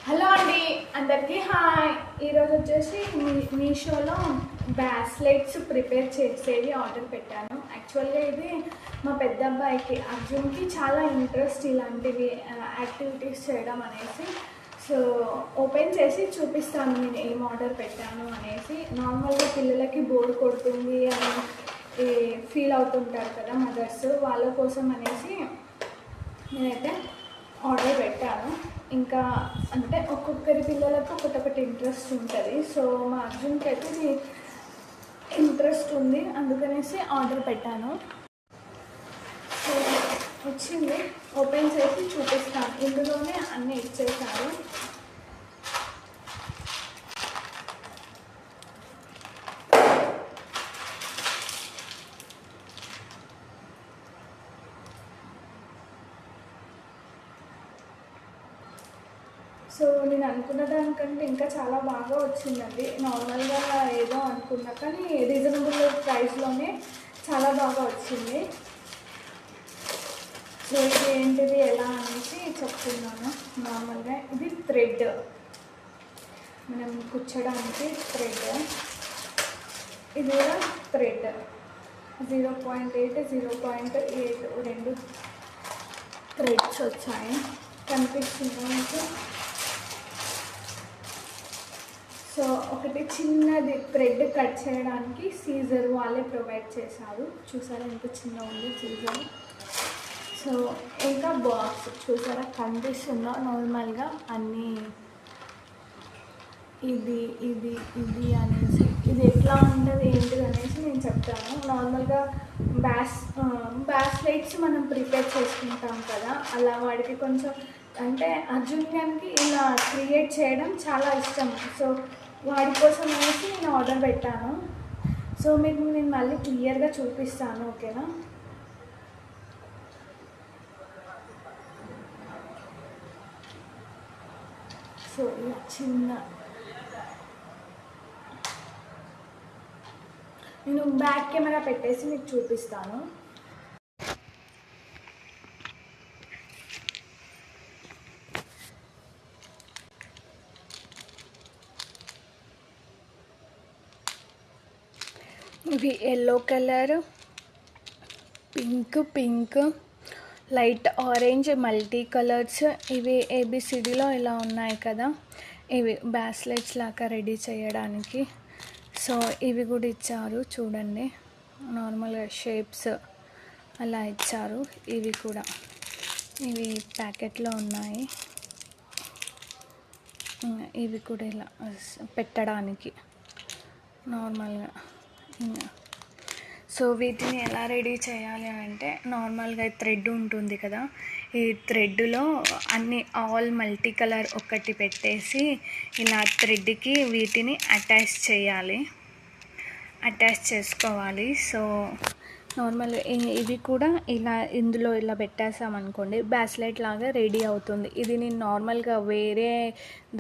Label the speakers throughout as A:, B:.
A: Hello అండి, అందరికీ hi. ఈరోజు వచ్చేసి మీషోలో బ్రాస్లెట్స్ ప్రిపేర్ చేసేవి ఆర్డర్ పెట్టాను. యాక్చువల్గా ఇది మా పెద్ద అబ్బాయికి అర్జున్కి చాలా ఇంట్రెస్ట్ ఇలాంటివి యాక్టివిటీస్ చేయడం అనేసి. సో ఓపెన్ చేసి చూపిస్తాను నేను ఏం ఆర్డర్ పెట్టాను అనేసి. నార్మల్గా పిల్లలకి బోర్ కొడుతుంది అని ఫీల్ అవుతుంటారు కదా మదర్స్, వాళ్ళ కోసం అనేసి నేనైతే ఆర్డర్ పెట్టాను. ఇంకా అంటే ఒక్కొక్కరి పిల్లలకు ఒకటి ఇంట్రెస్ట్ ఉంటుంది. సో మా అర్జున్కి అయితే ఇది ఇంట్రెస్ట్ ఉంది, అందుకనేసి ఆర్డర్ పెట్టాను. సో వచ్చింది, ఓపెన్ చేసి చూపిస్తాను. ఇందులోనే అన్నీ ఇచ్చేసారు. సో నేను అనుకున్న దానికంటే ఇంకా చాలా బాగా వచ్చిందండి. నార్మల్గా ఏదో అనుకున్నా, కానీ రీజనబుల్ ప్రైస్లోనే చాలా బాగా వచ్చింది. సో ఇది ఏంటిది ఎలా అనేసి చెప్తున్నాను. నార్మల్గా ఇది థ్రెడ్, మనం కుచ్చడానికి థ్రెడ్. ఇది కూడా థ్రెడ్ 0.8 0.8 రెండు థ్రెడ్స్ వచ్చాయి, కనిపిస్తుంది మీకు. సో ఒకటి చిన్నది థ్రెడ్ కట్ చేయడానికి సీజర్ వాళ్ళే ప్రొవైడ్ చేశారు. చూసారా ఎంత చిన్న ఉంది సీజర్. సో ఇంకా బాక్స్ చూసారా కనిపిస్తుందో, నార్మల్గా అన్నీ ఇది ఇది ఇది అనేసి ఇది ఎట్లా ఉండదు ఏంటిది అనేసి నేను చెప్తాను. నార్మల్గా బ్రాస్లెట్స్ మనం ప్రిపేర్ చేసుకుంటాం కదా, అలా వాడికి కొంచెం అంటే అర్జున్కి ఇలా క్రియేట్ చేయడం చాలా ఇష్టం. సో వాడి కోసం అనేసి నేను ఆర్డర్ పెట్టాను. సో మీకు నేను మళ్ళీ క్లియర్గా చూపిస్తాను, ఓకేనా. సో ఇలా చిన్న నేను బ్యాక్ కెమెరా పెట్టేసి మీకు చూపిస్తాను. ఇవి yellow colour, pink, light orange, multi colours. ఇవి ఏబిసిడిలో ఇలా ఉన్నాయి కదా, ఇవి బ్రాస్లెట్స్ లాగా రెడీ చేయడానికి. సో ఇవి కూడా ఇచ్చారు చూడండి, నార్మల్గా షేప్స్ అలా ఇచ్చారు. ఇవి కూడా ఇవి ప్యాకెట్లో ఉన్నాయి. ఇవి కూడా ఇలా పెట్టడానికి నార్మల్గా. సో వీటిని ఎలా రెడీ చేయాలి అంటే, నార్మల్గా థ్రెడ్ ఉంటుంది కదా, ఈ థ్రెడ్లో అన్ని ఆల్ మల్టీ కలర్ ఒకటి పెట్టేసి ఇలా థ్రెడ్కి వీటిని అటాచ్ చేసుకోవాలి. సో నార్మల్గా ఇవి కూడా ఇలా ఇందులో ఇలా పెట్టేసామనుకోండి, బ్రాస్లెట్ లాగా రెడీ అవుతుంది. ఇది నేను నార్మల్గా వేరే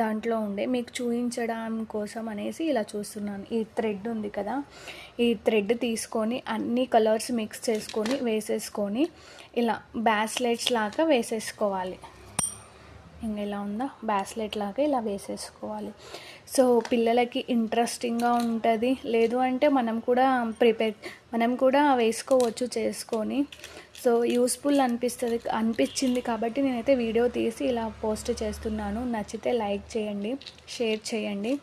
A: దాంట్లో ఉండే మీకు చూపించడం కోసం అనేసి ఇలా చూస్తున్నాను. ఈ థ్రెడ్ ఉంది కదా, ఈ థ్రెడ్ తీసుకొని అన్ని కలర్స్ మిక్స్ చేసుకొని వేసేసుకొని ఇలా బ్రాస్లెట్స్ లాగా వేసేసుకోవాలి. ఇంకా ఇలా ఉందా, బ్రాస్లెట్ లాగా ఇలా వేసేసుకోవాలి. సో పిల్లలకి ఇంట్రెస్టింగ్గా ఉంటుంది. లేదు అంటే మనం కూడా వేసుకోవచ్చు చేసుకొని. సో యూస్ఫుల్ అనిపించింది కాబట్టి నేనైతే వీడియో తీసి ఇలా పోస్ట్ చేస్తున్నాను. నచ్చితే లైక్ చేయండి, షేర్ చేయండి.